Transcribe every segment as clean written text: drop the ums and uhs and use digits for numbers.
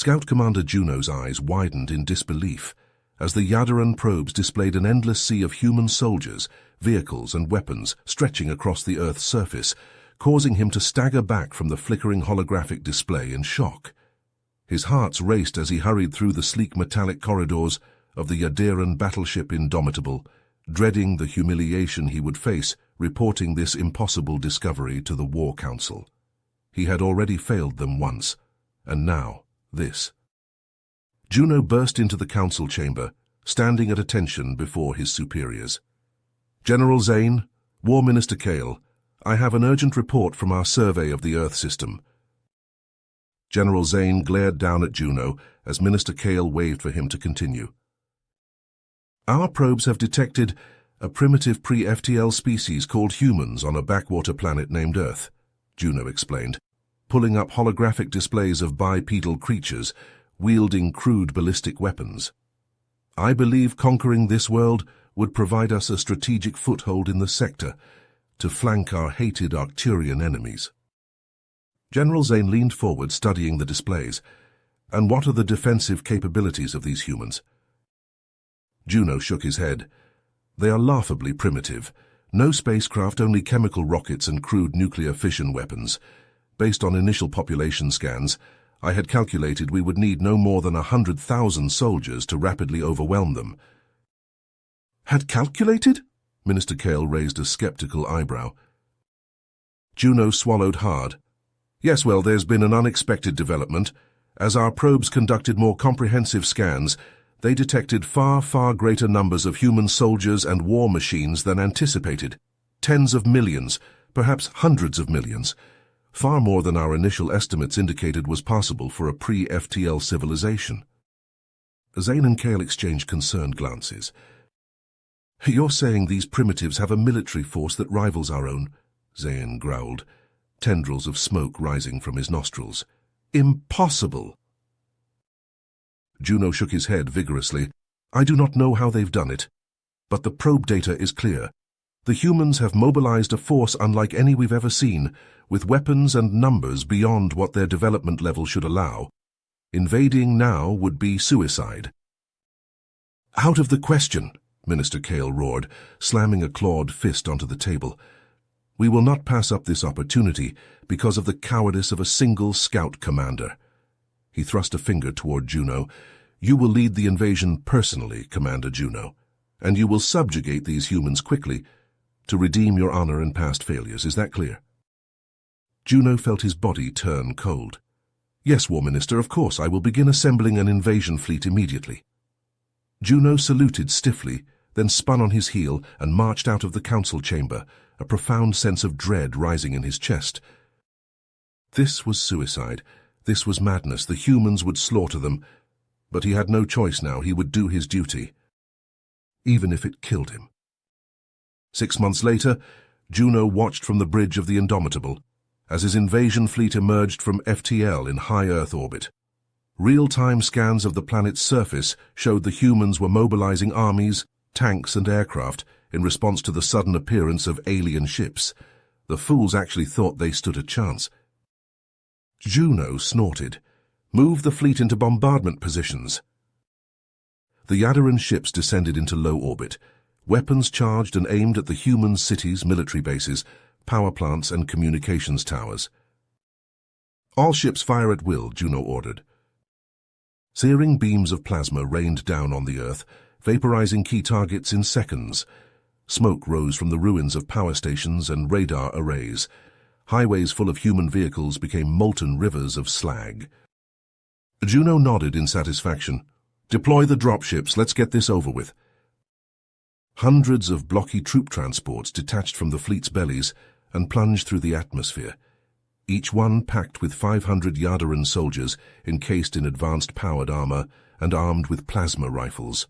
Scout Commander Juno's eyes widened in disbelief as the Yadaran probes displayed an endless sea of human soldiers, vehicles and weapons stretching across the Earth's surface, causing him to stagger back from the flickering holographic display in shock. His heart raced as he hurried through the sleek metallic corridors of the Yadaran battleship Indomitable, dreading the humiliation he would face reporting this impossible discovery to the War Council. He had already failed them once, and now this. Juno burst into the council chamber, standing at attention before his superiors. "General Zane, War Minister Kale, I have an urgent report from our survey of the Earth system." General Zane glared down at Juno as Minister Kale waved for him to continue. "Our probes have detected a primitive pre-FTL species called humans on a backwater planet named Earth," Juno explained, pulling up holographic displays of bipedal creatures wielding crude ballistic weapons. "I believe conquering this world would provide us a strategic foothold in the sector to flank our hated Arcturian enemies." General Zane leaned forward, studying the displays. "And what are the defensive capabilities of these humans?" Juno shook his head. "They are laughably primitive. No spacecraft, only chemical rockets and crude nuclear fission weapons. Based on initial population scans, I had calculated we would need no more than 100,000 soldiers to rapidly overwhelm them." "Had calculated?" Minister Kale raised a skeptical eyebrow. Juno swallowed hard. "Yes, well, there's been an unexpected development. As our probes conducted more comprehensive scans, they detected far, far greater numbers of human soldiers and war machines than anticipated. Tens of millions, perhaps hundreds of millions. Far more than our initial estimates indicated was possible for a pre-FTL civilization." Zane and Kale exchanged concerned glances. "You're saying these primitives have a military force that rivals our own?" Zane growled, tendrils of smoke rising from his nostrils. "Impossible!" Juno shook his head vigorously. "I do not know how they've done it, but the probe data is clear. The humans have mobilized a force unlike any we've ever seen, with weapons and numbers beyond what their development level should allow. Invading now would be suicide." "Out of the question," Minister Kale roared, slamming a clawed fist onto the table. "We will not pass up this opportunity because of the cowardice of a single scout commander." He thrust a finger toward Juno. "You will lead the invasion personally, Commander Juno, and you will subjugate these humans quickly to redeem your honor and past failures. Is that clear?" Juno felt his body turn cold. "Yes, War Minister, of course. I will begin assembling an invasion fleet immediately." Juno saluted stiffly, then spun on his heel and marched out of the council chamber, a profound sense of dread rising in his chest. This was suicide. This was madness. The humans would slaughter them. But he had no choice now. He would do his duty, even if it killed him. 6 months later, Juno watched from the bridge of the Indomitable as his invasion fleet emerged from FTL in high Earth orbit. Real-time scans of the planet's surface showed the humans were mobilizing armies, tanks and aircraft in response to the sudden appearance of alien ships. The fools actually thought they stood a chance. Juno snorted. "Move the fleet into bombardment positions." The Yadaran ships descended into low orbit, weapons charged and aimed at the human cities, military bases, power plants and communications towers. "All ships fire at will," Juno ordered. Searing beams of plasma rained down on the Earth, vaporizing key targets in seconds. Smoke rose from the ruins of power stations and radar arrays. Highways full of human vehicles became molten rivers of slag. Juno nodded in satisfaction. "Deploy the dropships. Let's get this over with." Hundreds of blocky troop transports detached from the fleet's bellies and plunged through the atmosphere, each one packed with 500 Yadaran soldiers encased in advanced powered armor and armed with plasma rifles.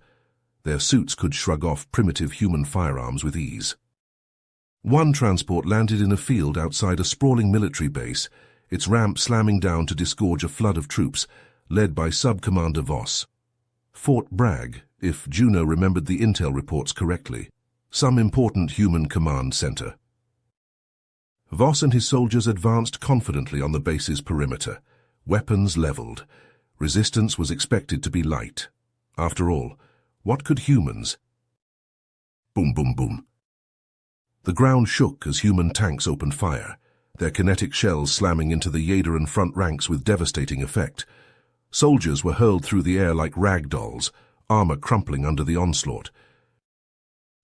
Their suits could shrug off primitive human firearms with ease. One transport landed in a field outside a sprawling military base, its ramp slamming down to disgorge a flood of troops, led by Sub-Commander Voss. Fort Bragg, if Juno remembered the intel reports correctly, some important human command center. Voss and his soldiers advanced confidently on the base's perimeter, weapons leveled. Resistance was expected to be light. After all, what could humans? Boom, boom, boom. The ground shook as human tanks opened fire, their kinetic shells slamming into the Yadaran front ranks with devastating effect. Soldiers were hurled through the air like rag dolls, armor crumpling under the onslaught.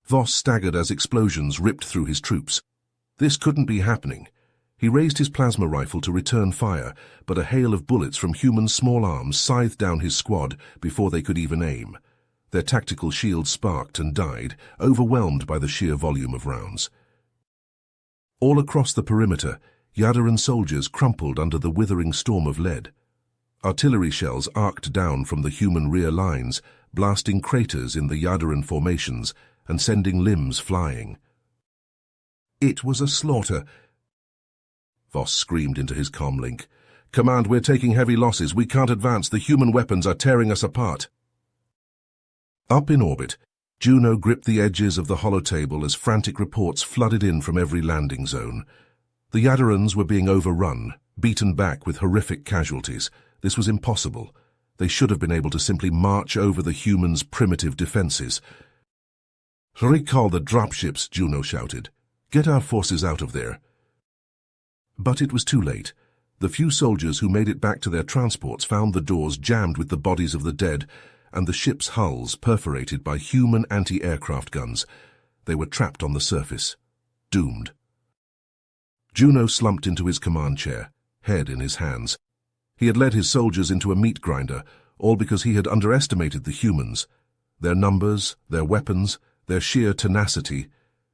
Voss staggered as explosions ripped through his troops. This couldn't be happening. He raised his plasma rifle to return fire, but a hail of bullets from human small arms scythed down his squad before they could even aim. Their tactical shields sparked and died, overwhelmed by the sheer volume of rounds. All across the perimeter, Yadaran soldiers crumpled under the withering storm of lead. Artillery shells arced down from the human rear lines, blasting craters in the Yadaran formations and sending limbs flying. It was a slaughter. Voss screamed into his comlink. "Command, we're taking heavy losses. We can't advance. The human weapons are tearing us apart." Up in orbit, Juno gripped the edges of the holotable as frantic reports flooded in from every landing zone. The Yadarans were being overrun, beaten back with horrific casualties. This was impossible. They should have been able to simply march over the humans' primitive defenses. "Recall the dropships," Juno shouted. "Get our forces out of there." But it was too late. The few soldiers who made it back to their transports found the doors jammed with the bodies of the dead, and the ship's hulls perforated by human anti-aircraft guns. They were trapped on the surface, doomed. Juno slumped into his command chair, head in his hands. He had led his soldiers into a meat grinder, all because he had underestimated the humans. Their numbers, their weapons, their sheer tenacity.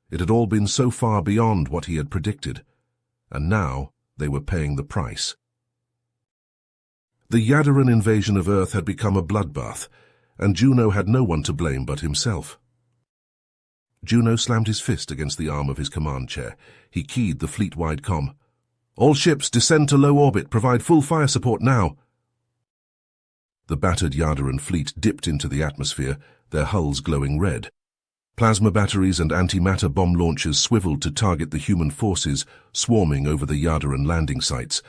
It had all been so far beyond what he had predicted. And now they were paying the price. The Yadaran invasion of Earth had become a bloodbath, and Juno had no one to blame but himself. Juno slammed his fist against the arm of his command chair. He keyed the fleet-wide comm. "All ships descend to low orbit. Provide full fire support now." The battered Yadaran fleet dipped into the atmosphere, their hulls glowing red. Plasma batteries and antimatter bomb launchers swiveled to target the human forces swarming over the Yadaran landing sites.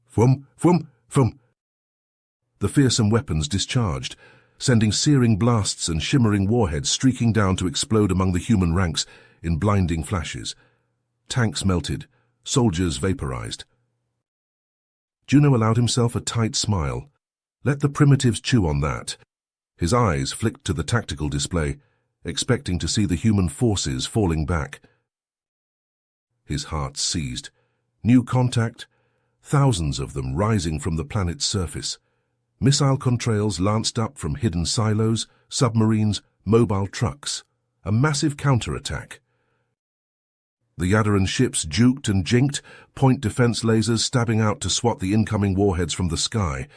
Fum, fum, fum. The fearsome weapons discharged, sending searing blasts and shimmering warheads streaking down to explode among the human ranks in blinding flashes. Tanks melted, soldiers vaporized. Juno allowed himself a tight smile. Let the primitives chew on that. His eyes flicked to the tactical display, expecting to see the human forces falling back. His heart seized. New contact, thousands of them rising from the planet's surface. Missile contrails lanced up from hidden silos, submarines, mobile trucks. A massive counterattack. The Yadaran ships juked and jinked, point defense lasers stabbing out to swat the incoming warheads from the sky.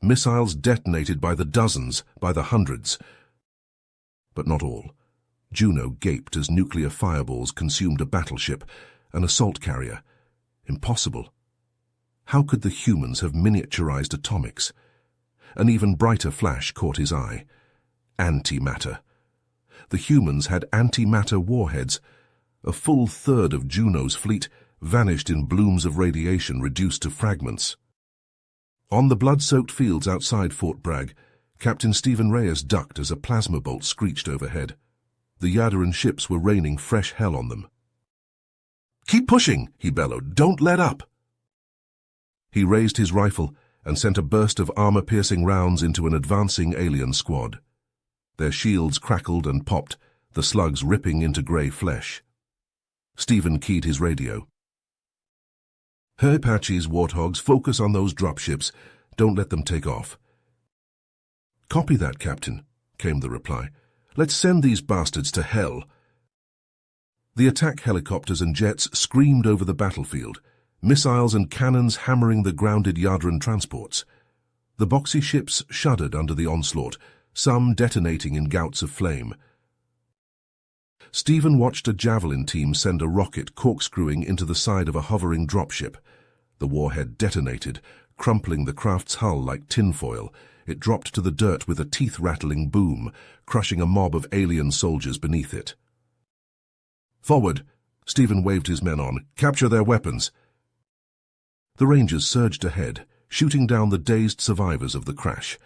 Missiles detonated by the dozens, by the hundreds. But not all. Juno gaped as nuclear fireballs consumed a battleship, an assault carrier. Impossible. How could the humans have miniaturized atomics? An even brighter flash caught his eye. Antimatter. The humans had antimatter warheads. A full third of Juno's fleet vanished in blooms of radiation reduced to fragments. On the blood-soaked fields outside Fort Bragg, Captain Stephen Reyes ducked as a plasma bolt screeched overhead. The Yadaran ships were raining fresh hell on them. "Keep pushing," he bellowed. "Don't let up." He raised his rifle and sent a burst of armor-piercing rounds into an advancing alien squad. Their shields crackled and popped, the slugs ripping into grey flesh. Stephen keyed his radio. "Hey, Apaches, Warthogs, focus on those dropships. Don't let them take off." "Copy that, Captain," came the reply. "Let's send these bastards to hell." The attack helicopters and jets screamed over the battlefield, missiles and cannons hammering the grounded Yadaran transports. The boxy ships shuddered under the onslaught, some detonating in gouts of flame. Stephen watched a javelin team send a rocket corkscrewing into the side of a hovering dropship. The warhead detonated, crumpling the craft's hull like tinfoil. It dropped to the dirt with a teeth-rattling boom, crushing a mob of alien soldiers beneath it. "Forward!" Stephen waved his men on. "Capture their weapons!" The Rangers surged ahead, shooting down the dazed survivors of the crash.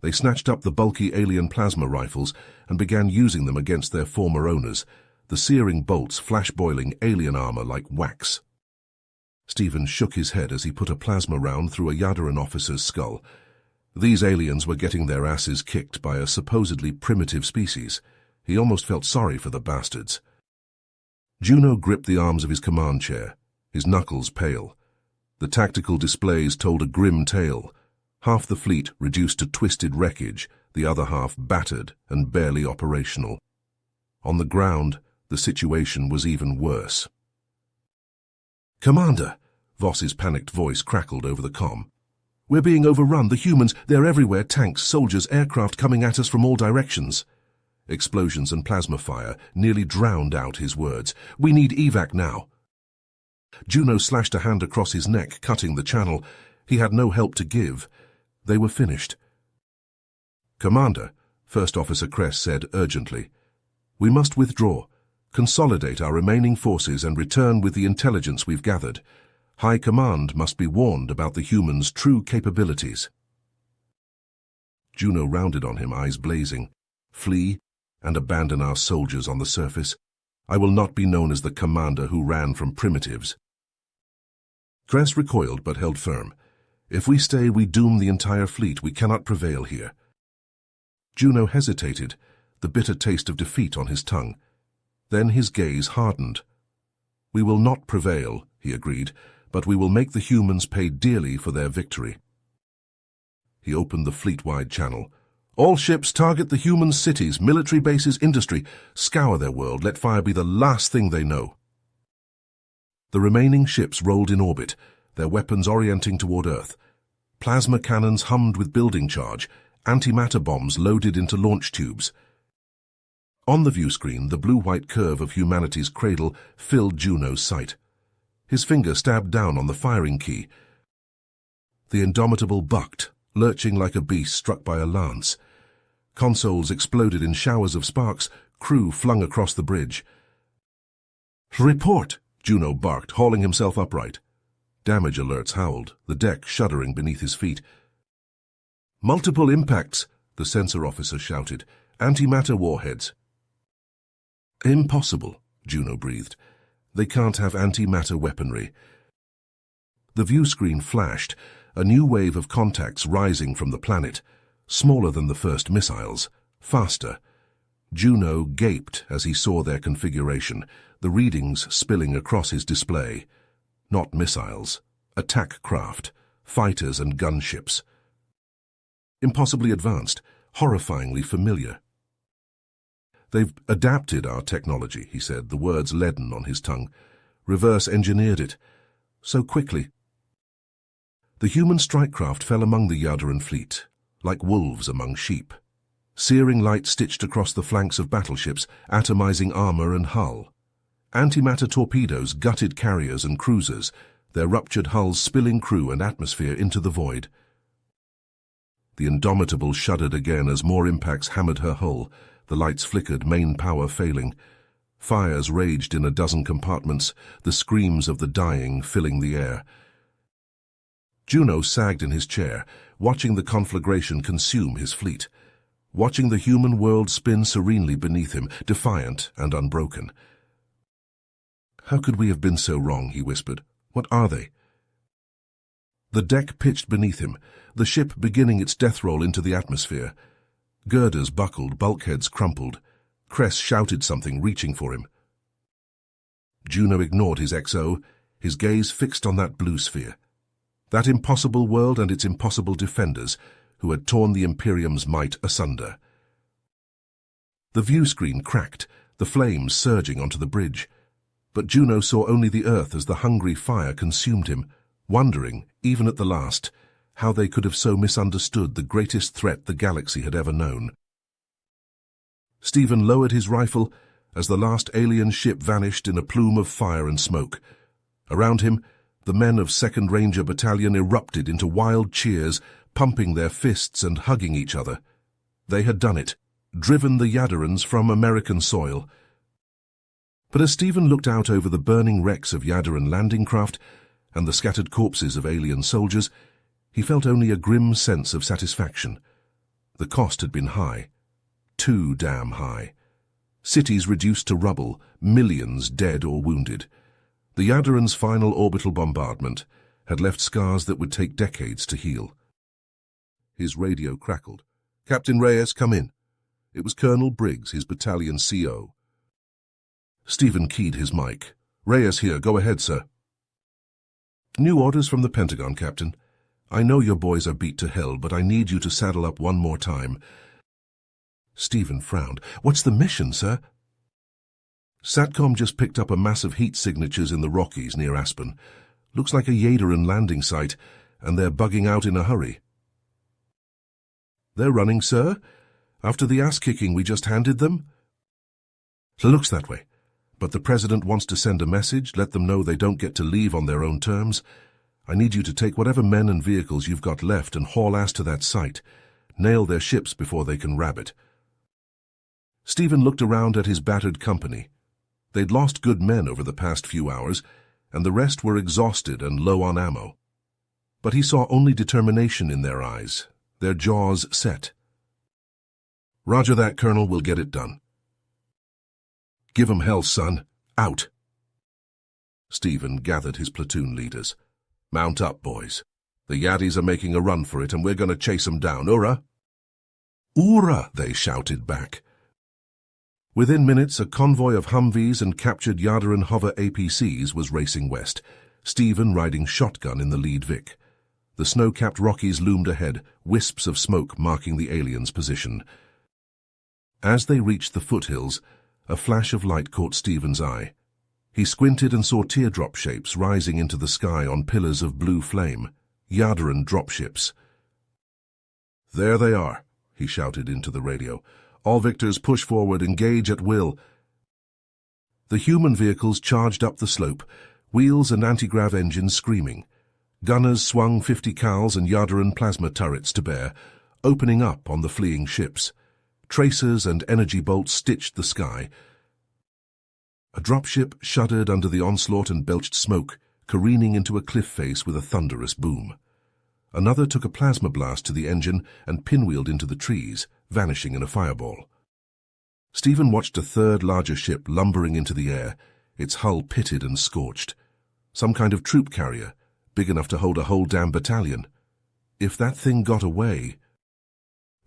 They snatched up the bulky alien plasma rifles and began using them against their former owners, the searing bolts flash-boiling alien armor like wax. Stephen shook his head as he put a plasma round through a Yadaran officer's skull. These aliens were getting their asses kicked by a supposedly primitive species. He almost felt sorry for the bastards. Juno gripped the arms of his command chair, his knuckles pale. The tactical displays told a grim tale. Half the fleet reduced to twisted wreckage, the other half battered and barely operational. On the ground, the situation was even worse. "Commander," Voss's panicked voice crackled over the comm. "We're being overrun. The humans, they're everywhere. Tanks, soldiers, aircraft coming at us from all directions." Explosions and plasma fire nearly drowned out his words. "We need evac now." Juno slashed a hand across his neck, cutting the channel. He had no help to give. They were finished. "Commander," First Officer Kress said urgently, "we must withdraw, consolidate our remaining forces and return with the intelligence we've gathered. High Command must be warned about the humans' true capabilities." Juno rounded on him, eyes blazing. "Flee and abandon our soldiers on the surface. I will not be known as the commander who ran from primitives." Kress recoiled but held firm. "If we stay, we doom the entire fleet. We cannot prevail here." Juno hesitated, the bitter taste of defeat on his tongue. Then his gaze hardened. "We will not prevail," he agreed, "but we will make the humans pay dearly for their victory." He opened the fleet-wide channel. "All ships target the human cities, military bases, industry. Scour their world. Let fire be the last thing they know." The remaining ships rolled in orbit, their weapons orienting toward Earth. Plasma cannons hummed with building charge, antimatter bombs loaded into launch tubes. On the view screen, the blue-white curve of humanity's cradle filled Juno's sight. His finger stabbed down on the firing key. The Indomitable bucked, lurching like a beast struck by a lance. Consoles exploded in showers of sparks, crew flung across the bridge. "Report!" Juno barked, hauling himself upright. Damage alerts howled, the deck shuddering beneath his feet. "Multiple impacts," the sensor officer shouted. "Antimatter warheads." "Impossible," Juno breathed. "They can't have antimatter weaponry." The view screen flashed, a new wave of contacts rising from the planet, smaller than the first missiles, faster. Juno gaped as he saw their configuration, the readings spilling across his display. Not missiles, attack craft, fighters and gunships. Impossibly advanced, horrifyingly familiar. "They've adapted our technology," he said, the words leaden on his tongue. "Reverse engineered it. So quickly." The human strike craft fell among the Yadaran fleet, like wolves among sheep. Searing light stitched across the flanks of battleships, atomizing armor and hull. Antimatter torpedoes gutted carriers and cruisers, their ruptured hulls spilling crew and atmosphere into the void. The Indomitable shuddered again as more impacts hammered her hull. The lights flickered, main power failing. Fires raged in a dozen compartments, the screams of the dying filling the air. Juno sagged in his chair, watching the conflagration consume his fleet, watching the human world spin serenely beneath him, defiant and unbroken. "How could we have been so wrong?" he whispered. "What are they?" The deck pitched beneath him, the ship beginning its death roll into the atmosphere. Girders buckled, bulkheads crumpled. Kress shouted something, reaching for him. Juno ignored his XO, his gaze fixed on that blue sphere. That impossible world and its impossible defenders, who had torn the Imperium's might asunder. The view screen cracked, the flames surging onto the bridge. But Juno saw only the earth as the hungry fire consumed him, wondering, even at the last, how they could have so misunderstood the greatest threat the galaxy had ever known. Stephen lowered his rifle as the last alien ship vanished in a plume of fire and smoke. Around him, the men of 2nd Ranger Battalion erupted into wild cheers, pumping their fists and hugging each other. They had done it, driven the Yadarans from American soil. But as Stephen looked out over the burning wrecks of Yadaran landing craft and the scattered corpses of alien soldiers, He felt only a grim sense of satisfaction. The cost had been high. Too damn high. Cities reduced to rubble, millions dead or wounded. The Yaddaran's final orbital bombardment had left scars that would take decades to heal. His radio crackled. "Captain Reyes, come in." It was Colonel Briggs, his battalion CO. Stephen keyed his mic. "Reyes here, go ahead, sir." "New orders from the Pentagon, Captain. I know your boys are beat to hell, but I need you to saddle up one more time." Stephen frowned. "What's the mission, sir?" "SATCOM just picked up a massive heat signatures in the Rockies near Aspen. Looks like a Yaddaran landing site, and they're bugging out in a hurry." "They're running, sir? After the ass-kicking we just handed them?" "Looks that way. But the President wants to send a message, let them know they don't get to leave on their own terms. I need you to take whatever men and vehicles you've got left and haul ass to that site. Nail their ships before they can rabbit." Stephen looked around at his battered company. They'd lost good men over the past few hours, and the rest were exhausted and low on ammo. But he saw only determination in their eyes, their jaws set. "Roger that, Colonel, we'll get it done." "Give 'em hell, son. Out." Stephen gathered his platoon leaders. "Mount up, boys. The Yaddies are making a run for it, and we're going to chase 'em down. Ura!" "Ura!" they shouted back. Within minutes, a convoy of Humvees and captured Yaddaran hover APCs was racing west, Stephen riding shotgun in the lead Vic. The snow-capped Rockies loomed ahead, wisps of smoke marking the aliens' position. As they reached the foothills, a flash of light caught Stephen's eye. He squinted and saw teardrop shapes rising into the sky on pillars of blue flame, Yaddaran dropships. "There they are," he shouted into the radio. "All victors push forward, engage at will." The human vehicles charged up the slope, wheels and anti-grav engines screaming. Gunners swung 50 cals and Yaddaran plasma turrets to bear, opening up on the fleeing ships. Tracers and energy bolts stitched the sky. A dropship shuddered under the onslaught and belched smoke, careening into a cliff face with a thunderous boom. Another took a plasma blast to the engine and pinwheeled into the trees, vanishing in a fireball. Stephen watched a third larger ship lumbering into the air, its hull pitted and scorched. Some kind of troop carrier, big enough to hold a whole damn battalion. If that thing got away...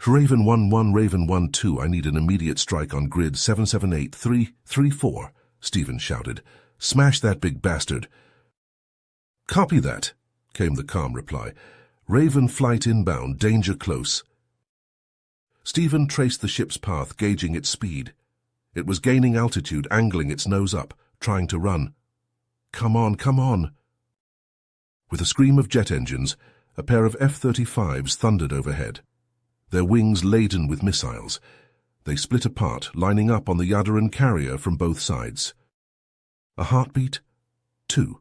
"Raven 1-1, Raven 1-2, I need an immediate strike on grid 778-334, Stephen shouted. "Smash that big bastard." "Copy that," came the calm reply. "Raven flight inbound, danger close." Stephen traced the ship's path, gauging its speed. It was gaining altitude, angling its nose up, trying to run. "Come on, come on." With a scream of jet engines, a pair of F-35s thundered overhead, their wings laden with missiles. They split apart, lining up on the Yaddaran carrier from both sides. A heartbeat? 2.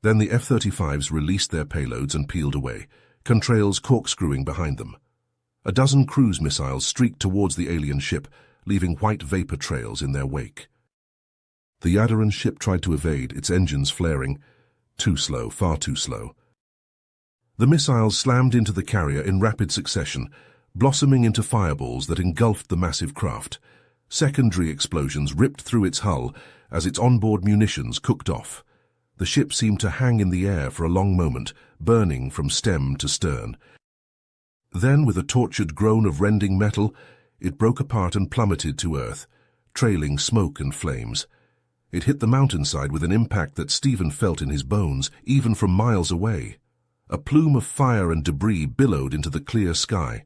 Then the F-35s released their payloads and peeled away, contrails corkscrewing behind them. A dozen cruise missiles streaked towards the alien ship, leaving white vapor trails in their wake. The Yaddaran ship tried to evade, its engines flaring. Too slow, far too slow. The missiles slammed into the carrier in rapid succession, blossoming into fireballs that engulfed the massive craft. Secondary explosions ripped through its hull as its onboard munitions cooked off. The ship seemed to hang in the air for a long moment, burning from stem to stern. Then, with a tortured groan of rending metal, it broke apart and plummeted to earth, trailing smoke and flames. It hit the mountainside with an impact that Stephen felt in his bones, even from miles away. A plume of fire and debris billowed into the clear sky.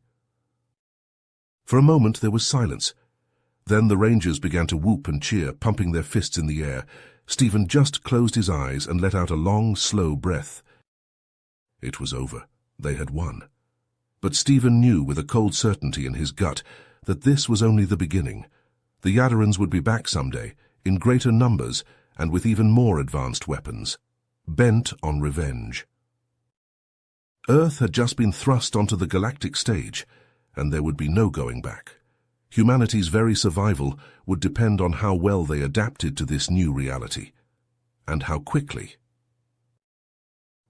For a moment there was silence. Then the Rangers began to whoop and cheer, pumping their fists in the air. Stephen just closed his eyes and let out a long, slow breath. It was over. They had won. But Stephen knew with a cold certainty in his gut that this was only the beginning. The Yaddarans would be back someday, in greater numbers and with even more advanced weapons, bent on revenge. Earth had just been thrust onto the galactic stage, and there would be no going back. Humanity's very survival would depend on how well they adapted to this new reality, and how quickly.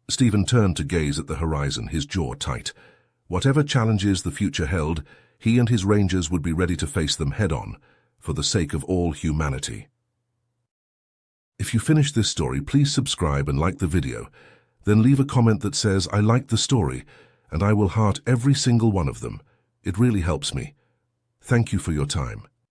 Stephen turned to gaze at the horizon, his jaw tight. Whatever challenges the future held, he and his rangers would be ready to face them head-on, for the sake of all humanity. If you finished this story, please subscribe and like the video. Then leave a comment that says, "I liked the story," and I will heart every single one of them. It really helps me. Thank you for your time.